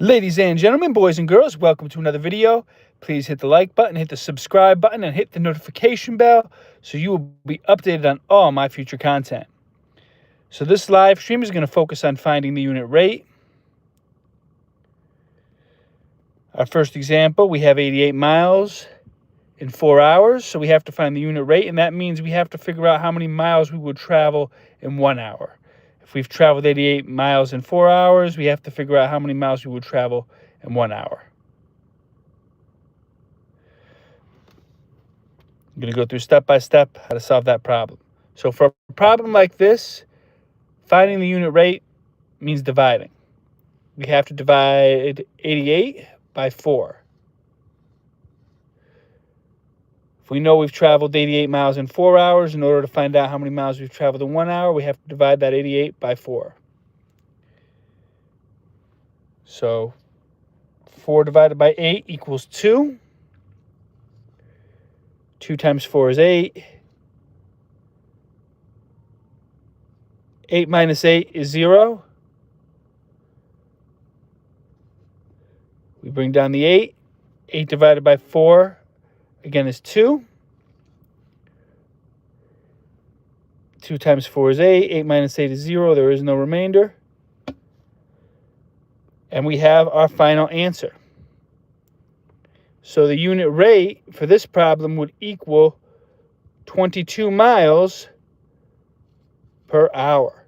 Ladies and gentlemen, boys and girls, welcome to another video. Please hit the like button, hit the subscribe button, and hit the notification bell so you will be updated on all my future content. So this live stream is going to focus on finding the unit rate. Our first example, we have 88 miles in 4 hours, so we have to find the unit rate, and that means we have to figure out how many miles we would travel in 1 hour. If we've traveled 88 miles in 4 hours, we have to figure out how many miles we would travel in 1 hour. I'm going to go through step by step how to solve that problem. So for a problem like this, finding the unit rate means dividing. We have to divide 88 by 4. If we know we've traveled 88 miles in 4 hours, in order to find out how many miles we've traveled in 1 hour, we have to divide that 88 by 4. So 4 divided by 8 equals 2. 2 times 4 is 8. 8 minus 8 is 0. We bring down the 8. 8 divided by 4, again, is 2. 2 times 4 is 8. 8 minus 8 is 0. There is no remainder. And we have our final answer. So the unit rate for this problem would equal 22 miles per hour.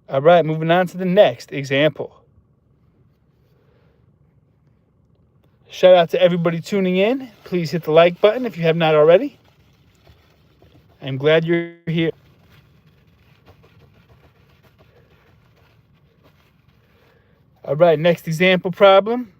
All right, moving on to the next example. Shout out to everybody tuning in. Please hit the like button if you have not already. I'm glad you're here. All right, next example problem.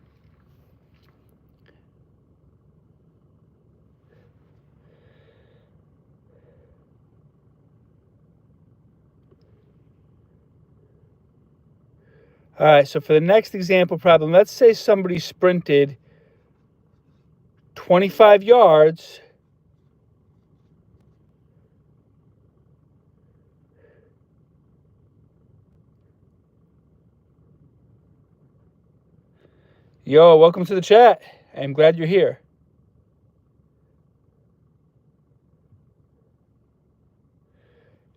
All right, so for the next example problem, let's say somebody sprinted 25 yards Yo, welcome to the chat. I'm glad you're here.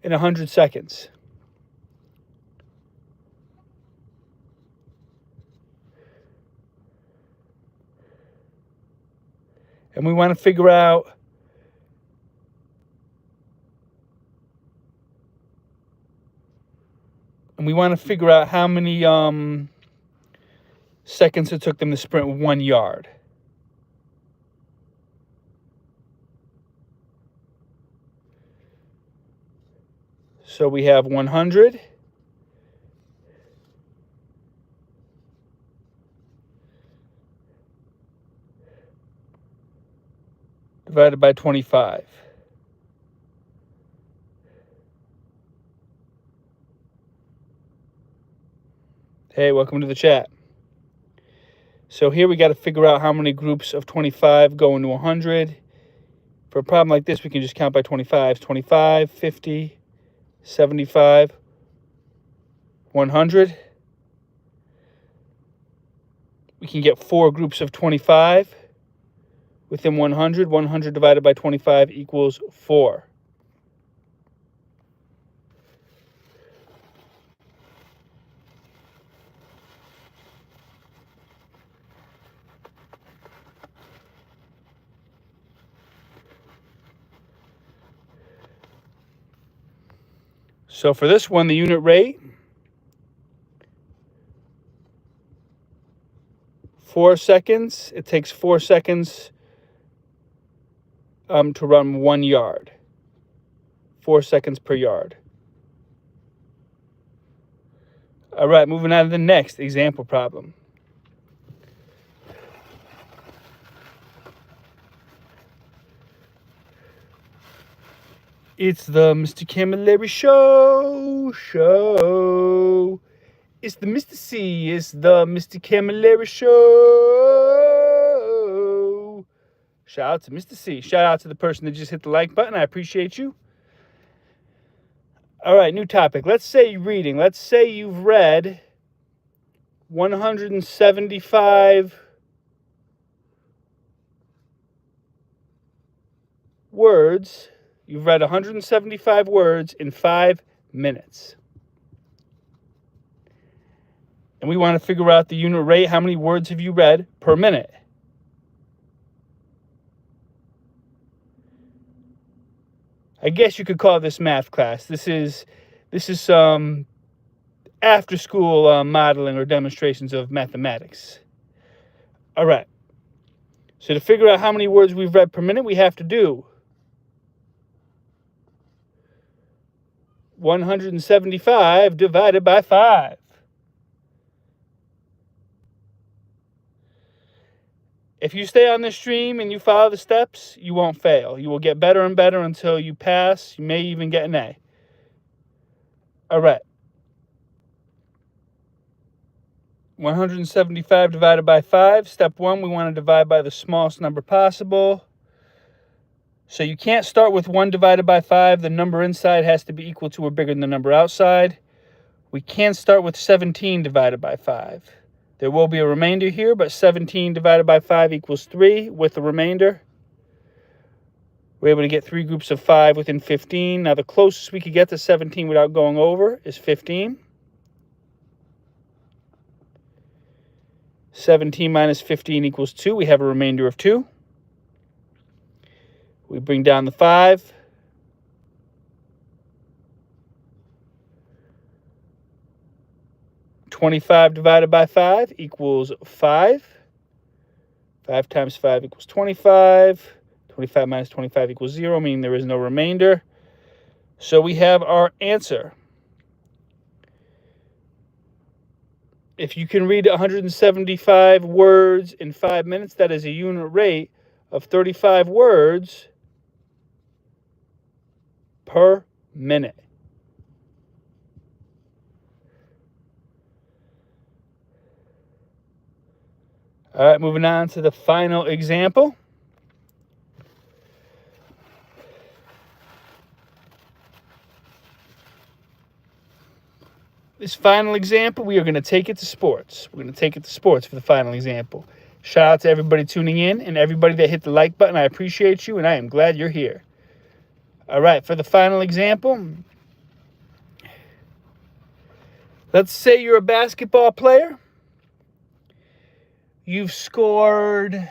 In 100 seconds. And we want to figure out how many seconds it took them to sprint 1 yard. So we have 100 divided by 25. Hey, welcome to the chat. So here we got to figure out how many groups of 25 go into 100. For a problem like this, we can just count by 25s. 25, 50, 75, 100. We can get 4 groups of 25 within 100. 100 divided by 25 equals 4. So for this one, the unit rate, 4 seconds. It takes 4 seconds to run 1 yard. 4 seconds per yard. All right, moving on to the next example problem. It's the Mr. Camilleri show. It's the Mr. C. It's the Mr. Camilleri show. Shout out to Mr. C. Shout out to the person that just hit the like button. I appreciate you. All right, new topic. Let's say reading. Let's say you've read 175 words. You've read 175 words in 5 minutes. And we want to figure out the unit rate. How many words have you read per minute? I guess you could call this math class. This is some after school modeling or demonstrations of mathematics. All right. So to figure out how many words we've read per minute, we have to do 175 divided by 5. If you stay on this stream and you follow the steps, you won't fail. You will get better and better until you pass. You may even get an A. All right. 175 divided by 5. Step 1, we want to divide by the smallest number possible. So you can't start with 1 divided by 5. The number inside has to be equal to or bigger than the number outside. We can't start with 17 divided by 5. There will be a remainder here, but 17 divided by 5 equals 3 with the remainder. We're able to get 3 groups of 5 within 15. Now the closest we could get to 17 without going over is 15. 17 minus 15 equals 2. We have a remainder of 2. We bring down the 5. $25 divided by 5 equals 5. 5 times 5 equals 25. 25 minus 25 equals 0, meaning there is no remainder. So we have our answer. If you can read 175 words in 5 minutes, that is a unit rate of 35 words per minute. All right, moving on to the final example. This final example, we are going to take it to sports. We're going to take it to sports for the final example. Shout out to everybody tuning in and everybody that hit the like button. I appreciate you, and I am glad you're here. All right, for the final example, let's say you're a basketball player. You've scored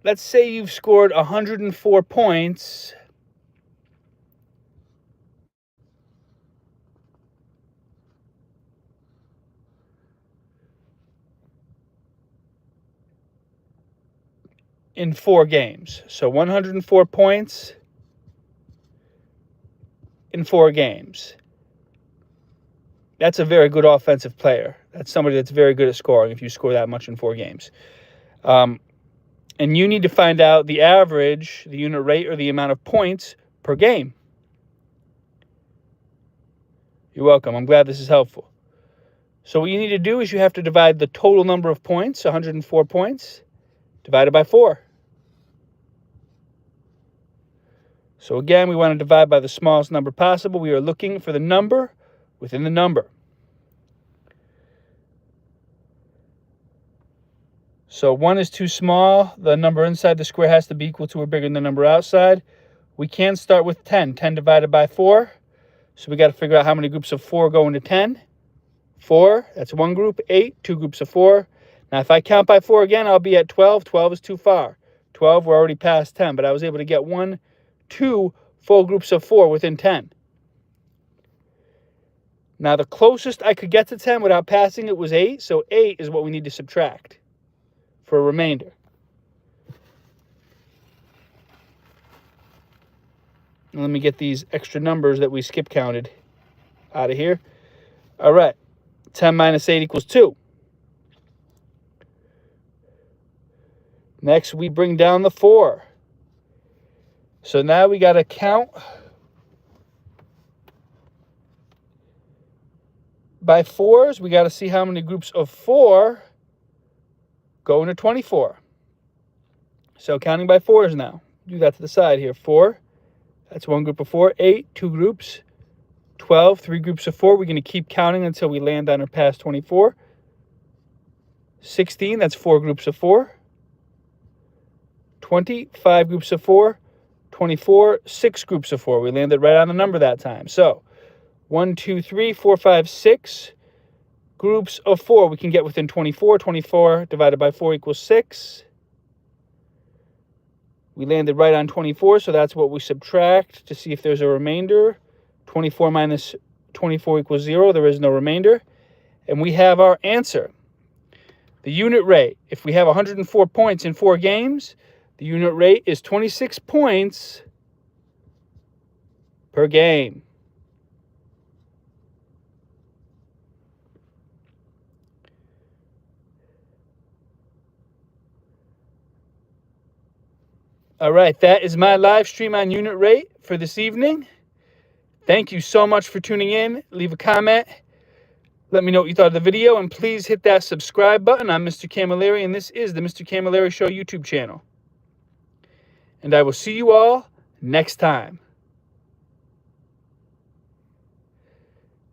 let's say you've scored 104 points in 4 games. So 104 points in 4 games. That's a very good offensive player. That's somebody that's very good at scoring if you score that much in 4 games. And you need to find out the average, the unit rate, or the amount of points per game. You're welcome. I'm glad this is helpful. So what you need to do is you have to divide the total number of points, 104 points, divided by 4. So again, we want to divide by the smallest number possible. We are looking for the number within the number. So 1 is too small. The number inside the square has to be equal to or bigger than the number outside. We can start with 10. 10 divided by 4. So we got to figure out how many groups of 4 go into 10. 4, that's 1 group. 8, 2 groups of 4. Now if I count by 4 again, I'll be at 12. 12 is too far. 12, we're already past 10. But I was able to get 1, 2 full groups of 4 within 10. Now the closest I could get to 10 without passing it was 8. So 8 is what we need to subtract for a remainder. And let me get these extra numbers that we skip counted out of here. All right. 10 minus 8 equals 2. Next, we bring down the 4. So now we got to count by 4s. We got to see how many groups of 4 go into 24. So counting by fours now. Do that to the side here. 4, that's one group of 4. 8, 2 groups. 12, 3 groups of 4. We're going to keep counting until we land on or past 24. 16, that's 4 groups of 4. 20, 5 groups of 4. 24, 6 groups of 4. We landed right on the number that time. So 1, 2, 3, 4, 5, 6 groups of 4. We can get within 24. 24 divided by 4 equals 6. We landed right on 24, so that's what we subtract to see if there's a remainder. 24 minus 24 equals 0. There is no remainder. And we have our answer. The unit rate, if we have 104 points in 4 games, the unit rate is 26 points per game. All right, that is my live stream on unit rate for this evening. Thank you so much for tuning in. Leave a comment. Let me know what you thought of the video, and please hit that subscribe button. I'm Mr. Camilleri, and this is the Mr. Camilleri Show YouTube channel. And I will see you all next time.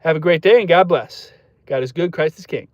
Have a great day, and God bless. God is good, Christ is King.